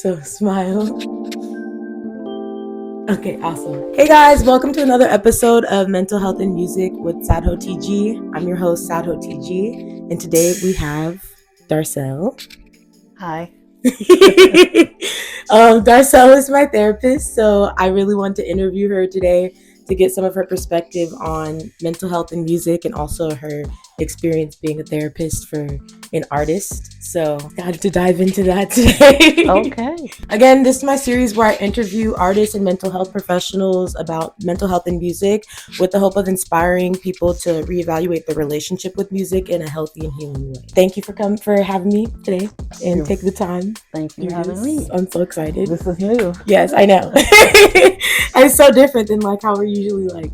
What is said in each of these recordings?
So smile. Okay, awesome. Hey guys, welcome to another episode of Mental Health and Music with SadHeauxTG. I'm your host, SadHeauxTG, and today we have Darcell. Hi. Darcell is my therapist, so I really want to interview her today to get some of her perspective on mental health and music, and also her experience being a therapist for an artist. So got to dive into that today. Okay. Again, this is my series where I interview artists and mental health professionals about mental health and music with the hope of inspiring people to reevaluate their relationship with music in a healthy and healing way. Thank you for having me today and take the time. Thank you for having me. I'm so excited. This is new. Yes, I know. And it's so different than like how we're usually like.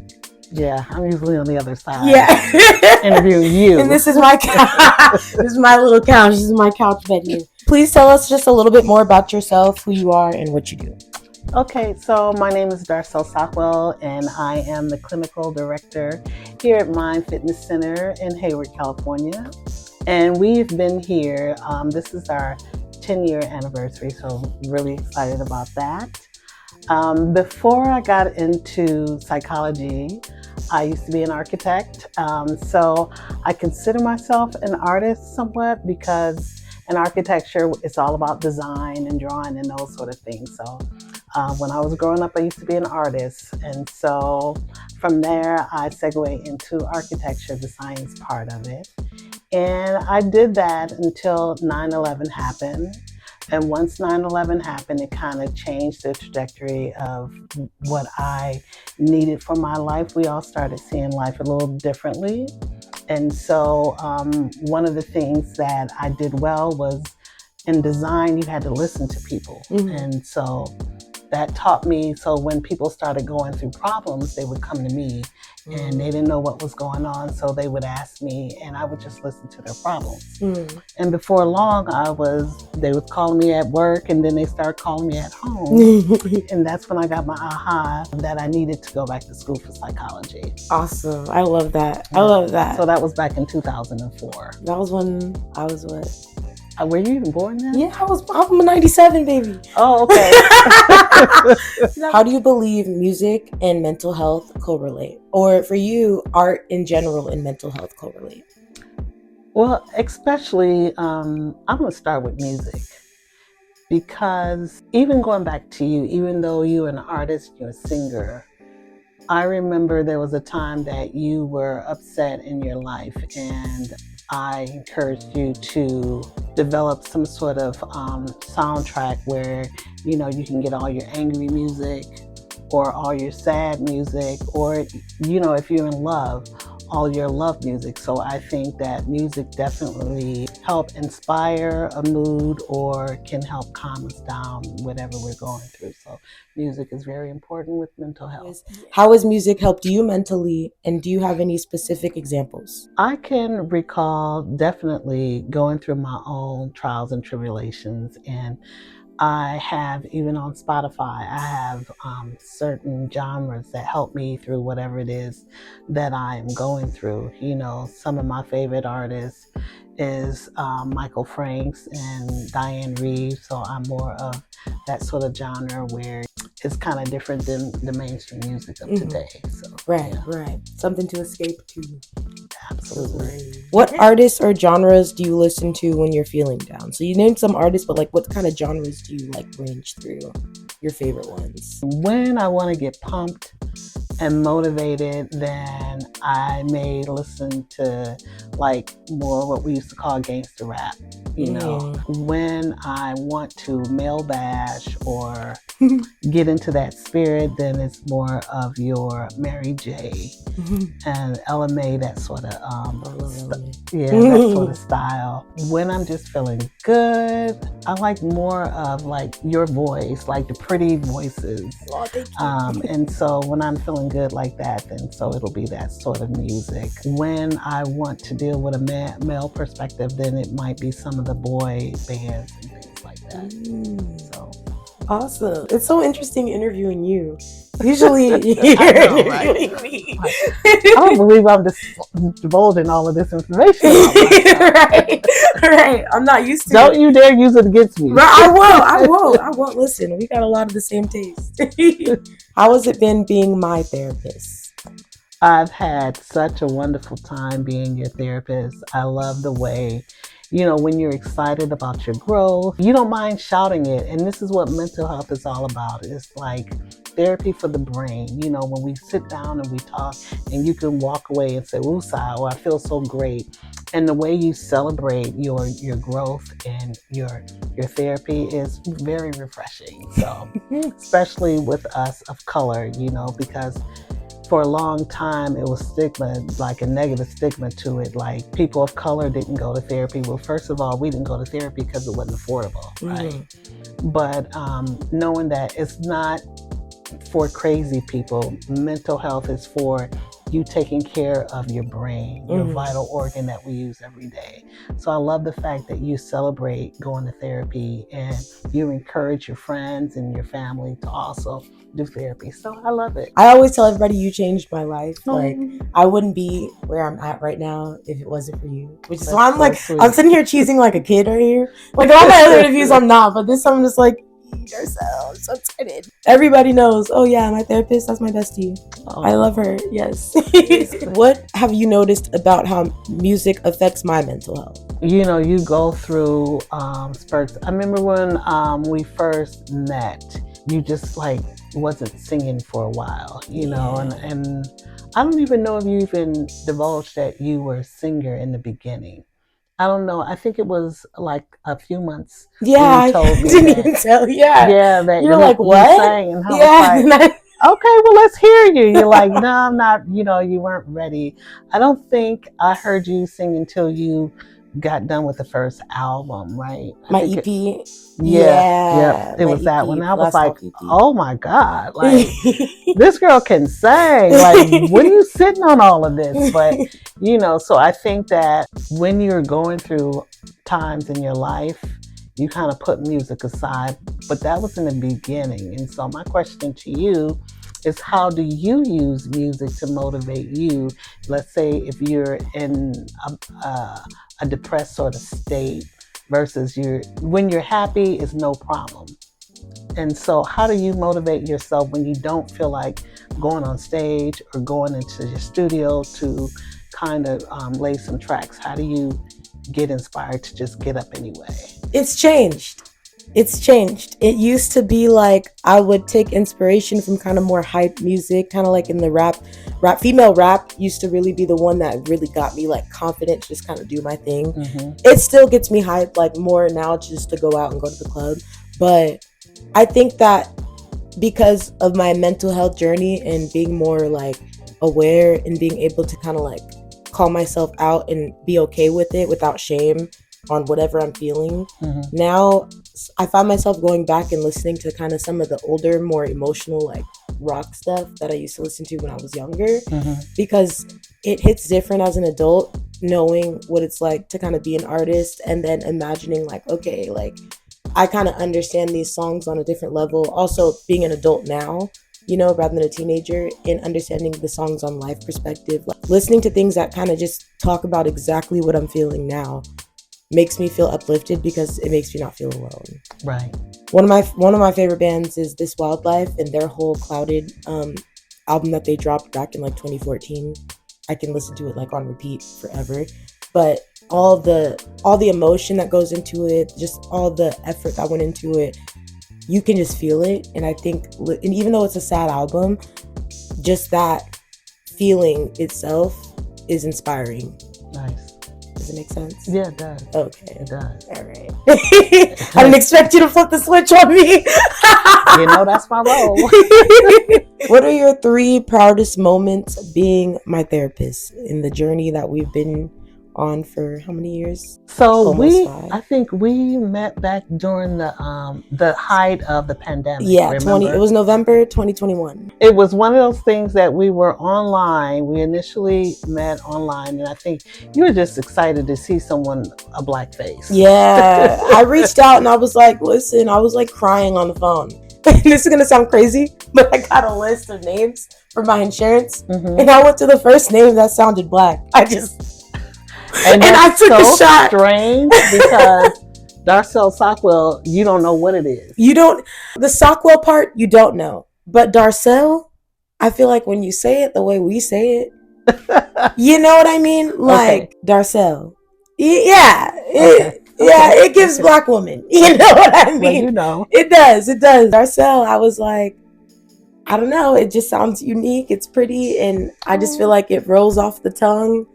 Yeah, I'm usually on the other side. Yeah. Interviewing you. And this is my couch. This is my little couch. This is my couch bed here. Please tell us just a little bit more about yourself, who you are, and what you do. Okay, so my name is Darcell Sockwell, and I am the clinical director here at Mind Fitness Center in Hayward, California. And we've been here, this is our 10-year anniversary, so I'm really excited about that. Before I got into psychology, I used to be an architect. So I consider myself an artist somewhat, because in architecture, it's all about design and drawing and those sort of things. So when I was growing up, I used to be an artist. And so from there, I segued into architecture, the science part of it. And I did that until 9/11 happened. And once 9/11 happened, it kind of changed the trajectory of what I needed for my life. We all started seeing life a little differently. And so one of the things that I did well was in design, you had to listen to people. Mm-hmm. And so that taught me, so when people started going through problems, they would come to me. And they didn't know what was going on, so they would ask me, and I would just listen to their problems. Mm. And before long, they would call me at work, and then they started calling me at home. And that's when I got my aha that I needed to go back to school for psychology. Awesome. I love that. I love that. So that was back in 2004. That was when I was what? Were you even born then? Yeah, I'm a 97 baby. Oh, okay. How do you believe music and mental health correlate? Or for you, art in general and mental health correlate? Well, especially, I'm going to start with music. Because even going back to you, even though you're an artist, you're a singer, I remember there was a time that you were upset in your life, and I encouraged you to develop some sort of soundtrack where, you can get all your angry music or all your sad music, or, if you're in love, all your love music. So I think that music definitely help inspire a mood or can help calm us down, whatever we're going through. So music is very important with mental health. How has music helped you mentally, and do you have any specific examples? I can recall definitely going through my own trials and tribulations, and I have, even on Spotify, I have certain genres that help me through whatever it is that I am going through. Some of my favorite artists is Michael Franks and Diane Reeves, so I'm more of that sort of genre where it's kind of different than the mainstream music of today. So right. Something to escape to. Absolutely. What artists or genres do you listen to when you're feeling down? So you named some artists, but like what kind of genres do you range through? Your favorite ones? When I want to get pumped and motivated, then I may listen to more what we used to call gangster rap. When I want to male bash or get into that spirit, then it's more of your Mary J. and Ella May, that sort of that sort of style. When I'm just feeling good, I like more of your voice, the pretty voices. Oh, thank you. And so when I'm feeling good like that, then so it'll be that sort of music. When I want to deal with a male perspective, then it might be some of the boy bands and things like that. So awesome. It's so interesting interviewing you Usually I know, right? you're me. Like, I don't believe I'm just divulging all of this information about myself. Right. I'm not used to Don't it. you dare use it against me. But I won't listen. We got a lot of the same taste. How has it been being my therapist? I've had such a wonderful time being your therapist. I love the way, when you're excited about your growth, you don't mind shouting it. And this is what mental health is all about. It's like therapy for the brain. When we sit down and we talk and you can walk away and say, "Woosah, I feel so great." And the way you celebrate your growth and your therapy is very refreshing. So, especially with us of color, because for a long time it was stigma, like a negative stigma to it, like people of color didn't go to therapy. Well, first of all, we didn't go to therapy because it wasn't affordable, right? But knowing that it's not for crazy people. Mental health is for you taking care of your brain, your vital organ that we use every day. So I love the fact that you celebrate going to therapy and you encourage your friends and your family to also do therapy. So I love it. I always tell everybody you changed my life. Like, I wouldn't be where I'm at right now if it wasn't for you. Which is why I'm like, sweet. I'm sitting here cheesing like a kid right here. Like, all my other interviews, I'm not. But this time I'm just like, Darcell, I'm so excited. Everybody knows, oh yeah, my therapist, that's my bestie. I love her, yes. What have you noticed about how music affects my mental health? You go through spurts. I remember when we first met, you just like wasn't singing for a while, and I don't even know if you even divulged that you were a singer in the beginning. I don't know. I think it was like a few months. Yeah, you told me I didn't even tell. Yeah, yeah, that you're like, what? You sang, and I was like, okay, well, let's hear you. You're like, no, I'm not. You weren't ready. I don't think I heard you sing until you got done with the first album, right? My EP. Yeah, it was that one. I was like, oh my God, like this girl can sing. Like, when are you sitting on all of this? But so I think that when you're going through times in your life, you kind of put music aside, but that was in the beginning. And so my question to you is, how do you use music to motivate you? Let's say if you're in a depressed sort of state versus when you're happy is no problem. And so how do you motivate yourself when you don't feel like going on stage or going into your studio to kind of lay some tracks? How do you get inspired to just get up anyway? It's changed. It used to be like I would take inspiration from kind of more hype music, kind of like in the rap. Female rap used to really be the one that really got me like confident to just kind of do my thing. It still gets me hyped like more now just to go out and go to the club. But I think that because of my mental health journey and being more like aware and being able to kind of like call myself out and be okay with it without shame on whatever I'm feeling. Now I find myself going back and listening to kind of some of the older, more emotional like rock stuff that I used to listen to when I was younger, because it hits different as an adult, knowing what it's like to kind of be an artist and then imagining like, okay, like I kind of understand these songs on a different level. Also being an adult now, rather than a teenager, and understanding the songs on life perspective, like listening to things that kind of just talk about exactly what I'm feeling now makes me feel uplifted because it makes me not feel alone. Right. One of my favorite bands is This Wildlife, and their whole Clouded album that they dropped back in like 2014. I can listen to it like on repeat forever. But all the emotion that goes into it, just all the effort that went into it, you can just feel it. And I think, and even though it's a sad album, just that feeling itself is inspiring. Nice. Does it make sense? Yeah, it does. Okay. It does. All right. I didn't expect you to flip the switch on me. That's my role. What are your 3 proudest moments being my therapist in the journey that we've been on for how many years? So Almost 5. I think we met back during the height of the pandemic. Yeah, remember? it was November 2021. It was one of those things that we were online. We initially met online, and I think you were just excited to see someone, a black face. Yeah, I reached out and I was like, listen, I was like crying on the phone. This is gonna sound crazy, but I got a list of names for my insurance, and I went to the first name that sounded black. And I took a shot. Strange because Darcell Sockwell, you don't know what it is. You don't. The Sockwell part, you don't know, but Darcell, I feel like when you say it the way we say it, you know what I mean? Like Darcell. Yeah. It gives black woman. You know what I mean? Well, you know. It does. Darcell, I was like, I don't know. It just sounds unique. It's pretty. And I just feel like it rolls off the tongue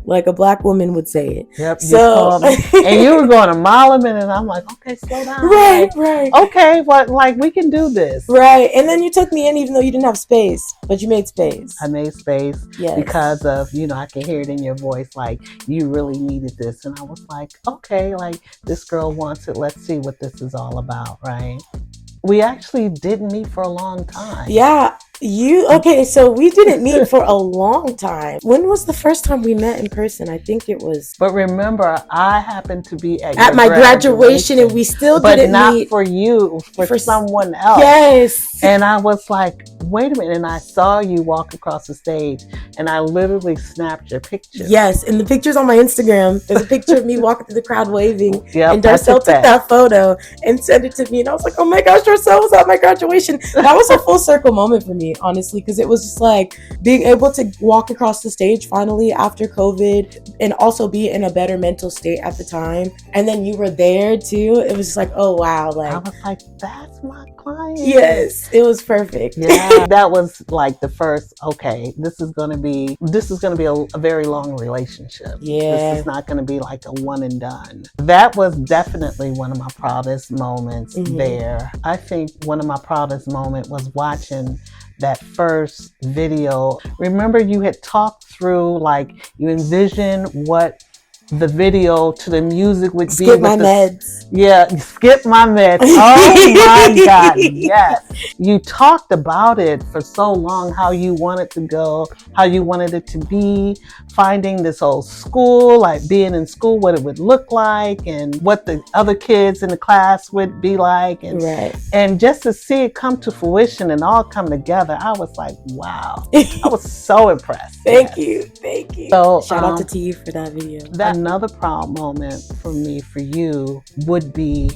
like a black woman would say it. Yep. So, and you were going a mile a minute. And I'm like, okay, slow down. Right. Okay, but like we can do this. Right. And then you took me in even though you didn't have space, but you made space. I made space because of, I can hear it in your voice, like you really needed this. And I was like, okay, like this girl wants it. Let's see what this is all about, right? We actually didn't meet for a long time. Yeah. So we didn't meet for a long time. When was the first time we met in person? I think it was. But remember, I happened to be at my graduation and we still didn't meet. But not for you, for someone else. Yes. And I was like, wait a minute. And I saw you walk across the stage and I literally snapped your picture. Yes. And the picture's on my Instagram. There's a picture of me walking through the crowd waving. Yep, and Darcell took that photo and sent it to me. And I was like, oh my gosh, Darcell was at my graduation. That was a full circle moment for me, honestly, because it was just like being able to walk across the stage finally after COVID and also be in a better mental state at the time. And then you were there too. It was just like, oh wow. Like, I was like, that's my client. Yes, it was perfect. Yeah, that was like the first, okay, this is going to be a very long relationship. Yeah. This is not going to be like a one and done. That was definitely one of my proudest moments there. I think one of my proudest moments was watching that first video. Remember you had talked through, like you envisioned what the video to the music would be. Skip my meds. Yeah, skip my meds. Oh my God, yes. You talked about it for so long, how you wanted to go, how you wanted it to be, finding this old school, like being in school, what it would look like and what the other kids in the class would be like. And just to see it come to fruition and all come together, I was like, wow. I was so impressed. Thank you. So shout out to T for that video. Another proud moment for me, for you, would be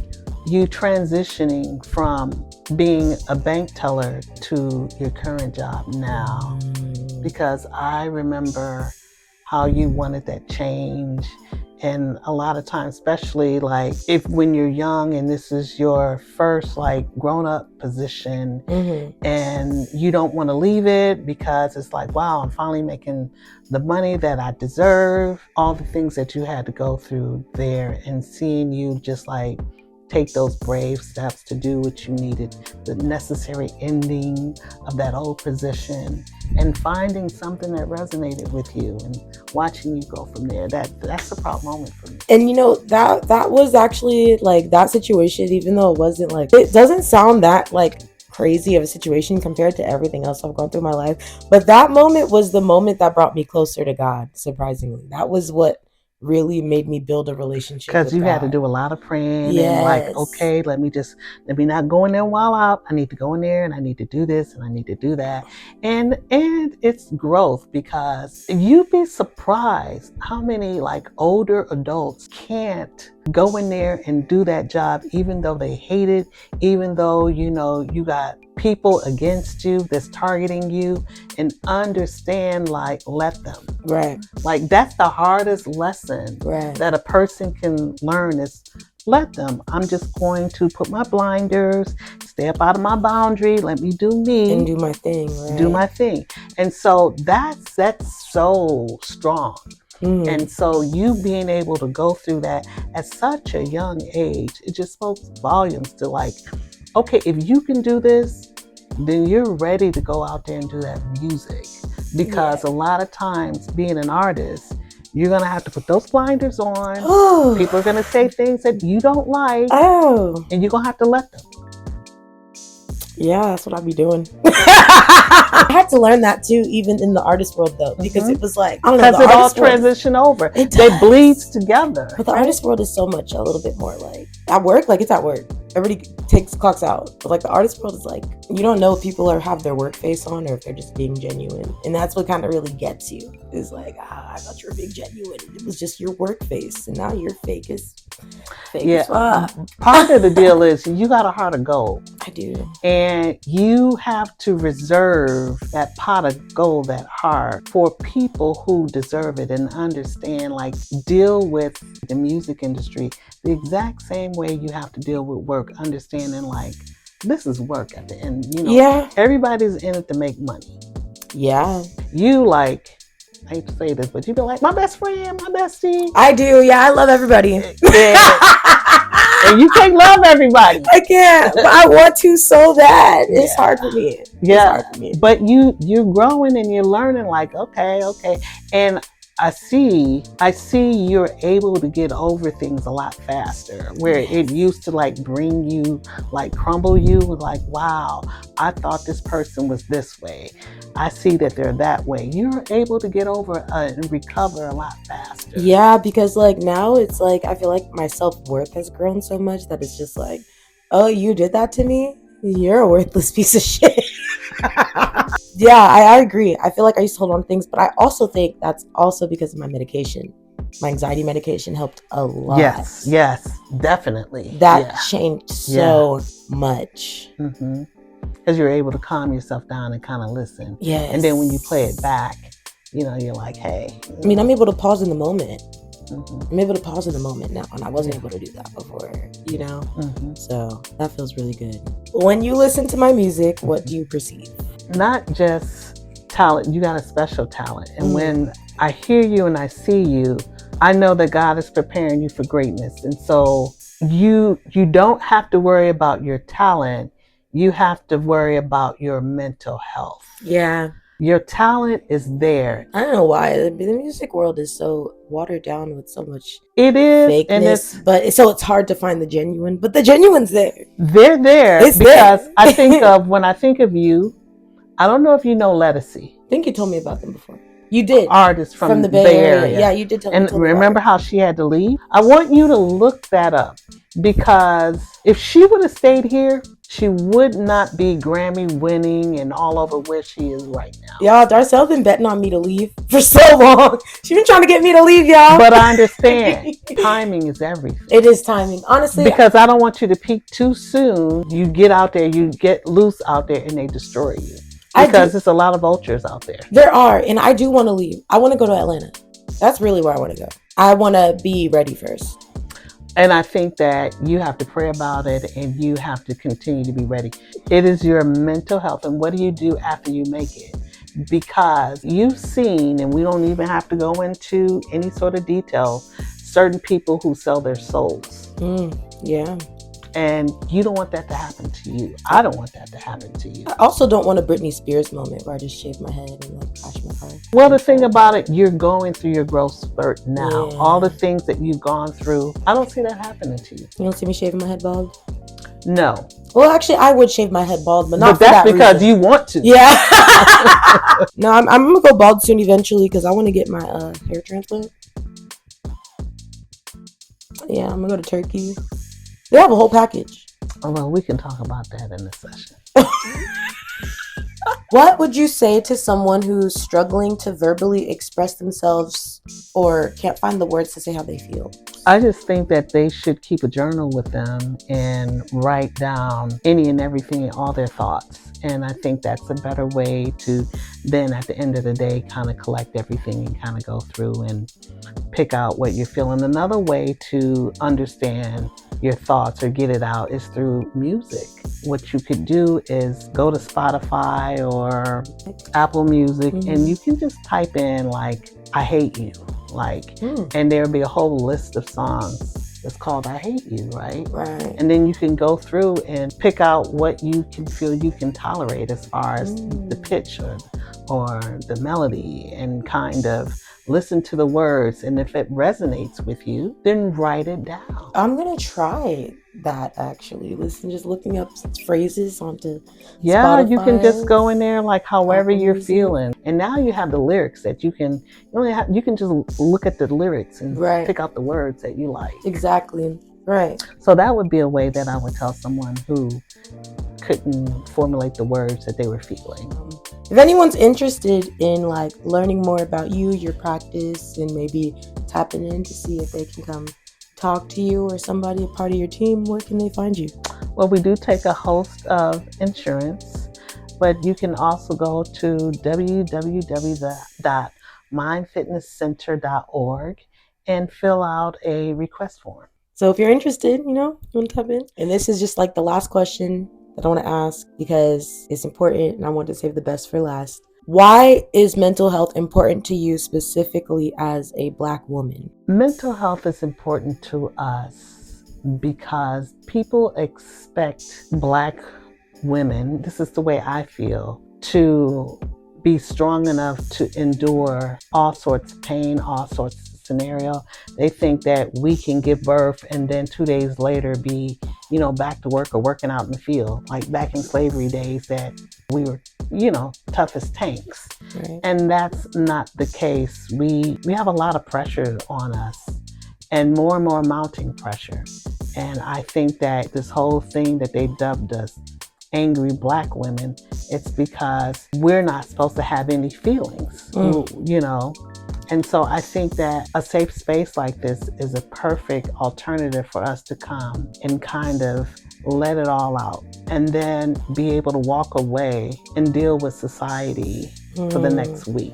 you transitioning from being a bank teller to your current job now. Because I remember how you wanted that change. And a lot of times, especially like when you're young and this is your first like grown-up position and you don't want to leave it because it's like, wow, I'm finally making the money that I deserve, all the things that you had to go through there, and seeing you just like take those brave steps to do what you needed, the necessary ending of that old position, and finding something that resonated with you and watching you go from there. That's a proud moment for me. And that was actually like that situation, even though it wasn't like, it doesn't sound that like crazy of a situation compared to everything else I've gone through in my life, but that moment was the moment that brought me closer to God. Surprisingly, that was what really made me build a relationship with God. Because you had to do a lot of praying and like, okay, let me not go in there while out. I need to go in there and I need to do this and I need to do that. And it's growth, because you'd be surprised how many like older adults can't go in there and do that job, even though they hate it, even though, you got people against you that's targeting you, and understand, like, let them. Right. Like, that's the hardest lesson that a person can learn, is let them. I'm just going to put my blinders, step out of my boundary, let me do me. And do my thing, right? Do my thing. And so that's so strong. And so you being able to go through that at such a young age, it just spoke volumes to like, okay, if you can do this, then you're ready to go out there and do that music. Because a lot of times being an artist, You're going to have to put those blinders on. People are going to say things that you don't like. And you're going to have to let them. Yeah, that's what I'd be doing. I had to learn that too, even in the artist world though, because it was like, I don't know. Because it all transition over. They bleed together. But the artist world is so much, a little bit more like, at work, like it's at work. Everybody clocks out. But like the artist world is like, you don't know if people have their work face on or if they're just being genuine. And that's what kind of really gets you. Is like, I thought you were being genuine. It was just your work face. And now your fake is fake as fuck. Part of the deal is you got a heart of gold. I do. And you have to reserve that pot of gold, that heart, for people who deserve it and understand, like, deal with the music industry the exact same way you have to deal with work, understanding like this is work at the end, you know. Everybody's in it to make money. You like, I hate to say this, but you be like, my best friend, my bestie. I do. I love everybody. And you can't love everybody. I can't, but I want to so bad. It's hard for me. Hard for me. But you're growing and you're learning, like, okay. And I see you're able to get over things a lot faster, where it used to like bring you, like crumble you, like, wow, I thought this person was this way. I see that they're that way. You're able to get over and recover a lot faster. Yeah, because like now it's like, I feel like my self-worth has grown so much that it's just like, oh, you did that to me? You're a worthless piece of shit. Yeah, I agree. I feel like I used to hold on to things, but I also think that's also because of my medication. My anxiety medication helped a lot. Yes, definitely. That changed so much. Because you're able to calm yourself down and kind of listen. And then when you play it back, you know, you're like, hey. I mean, I'm able to pause in the moment. I'm able to pause in the moment now, and I wasn't able to do that before, you know? So that feels really good. When you listen to my music, what do you perceive? Not just talent, you got a special talent. And when I hear you and I see you, I know that God is preparing you for greatness. And so you don't have to worry about your talent. You have to worry about your mental health. Your talent is there. I don't know why the music world is so watered down with so much fakeness, but so it's hard to find the genuine. But the genuine's there. They're there because I think of, when I think of you, I don't know if you know Lettucey. I think you told me about them before. You did. Artist from the Bay Area. Yeah, you did tell me. And remember how she had to leave? I want you to look that up, because if she would have stayed here, she would not be Grammy winning and all over where she is right now. Y'all, Darcell been betting on me to leave for so long. She been trying to get me to leave, y'all. But I understand. Timing is everything. It is timing, honestly. Because I don't want you to peak too soon. You get out there, you get loose out there, and they destroy you. Because there's a lot of vultures out there. There are, and I do want to leave. I want to go to Atlanta. That's really where I want to go. I want to be ready first. And I think that you have to pray about it, and you have to continue to be ready. It is your mental health. And what do you do after you make it? Because you've seen, and we don't even have to go into any sort of detail, certain people who sell their souls. And you don't want that to happen to you. I don't want that to happen to you. I also don't want a Britney Spears moment where I just shave my head and like crash my car. Well, the thing about it, you're going through your growth spurt now. All the things that you've gone through, I don't see that happening to you. You don't see me shaving my head bald? No. Well, actually, I would shave my head bald, but not for that's that because reason. You want to. Yeah. No, I'm going to go bald soon eventually because I want to get my hair transplant. Yeah, I'm going to go to Turkey. They have a whole package. Oh, well, we can talk about that in this session. What would you say to someone who's struggling to verbally express themselves or can't find the words to say how they feel? I just think that they should keep a journal with them and write down any and everything, all their thoughts. And I think that's a better way to then at the end of the day kind of collect everything and kind of go through and pick out what you're feeling. Another way to understand your thoughts or get it out is through music. What you could do is go to Spotify or Apple Music and you can just type in like, I hate you, like, and there'll be a whole list of songs that's called I Hate You, right? Right. And then you can go through and pick out what you can feel you can tolerate as far as the pitch or the melody, and kind of listen to the words. And if it resonates with you, then write it down. I'm going to try that actually. Just looking up phrases onto Spotify. Spotify. You can just go in there like however you're feeling. And now you have the lyrics that you can just look at the lyrics and pick out the words that you like. Exactly. Right. So that would be a way that I would tell someone who couldn't formulate the words that they were feeling. If anyone's interested in like learning more about you, your practice, and maybe tapping in to see if they can come talk to you or somebody, a part of your team, where can they find you? Well, we do take a host of insurance, but you can also go to www.mindfitnesscenter.org and fill out a request form. So if you're interested, you want to tap in. And this is just like the last question that I want to ask because it's important and I want to save the best for last. Why is mental health important to you specifically as a Black woman? Mental health is important to us because people expect Black women, this is the way I feel, to be strong enough to endure all sorts of pain, all sorts of scenario. They think that we can give birth and then 2 days later be, back to work or working out in the field, like back in slavery days that we were, tough as tanks. Right. And that's not the case. We have a lot of pressure on us and more mounting pressure. And I think that this whole thing that they dubbed us angry Black women, it's because we're not supposed to have any feelings, And so I think that a safe space like this is a perfect alternative for us to come and kind of let it all out and then be able to walk away and deal with society for the next week.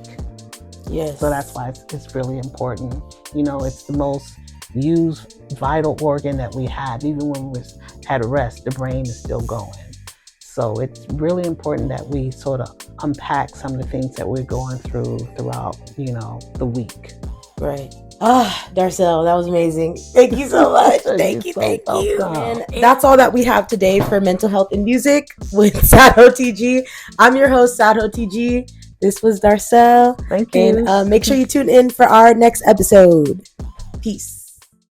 Yes. So that's why it's really important. It's the most used vital organ that we have. Even when we're at rest, the brain is still going. So it's really important that we sort of unpack some of the things that we're going throughout, the week. Right. Darcell, that was amazing. Thank you so much. Thank you. And that's all that we have today for Mental Health and Music with SadHeauxTG. I'm your host, SadHeauxTG. This was Darcell. Thank you. And make sure you tune in for our next episode. Peace.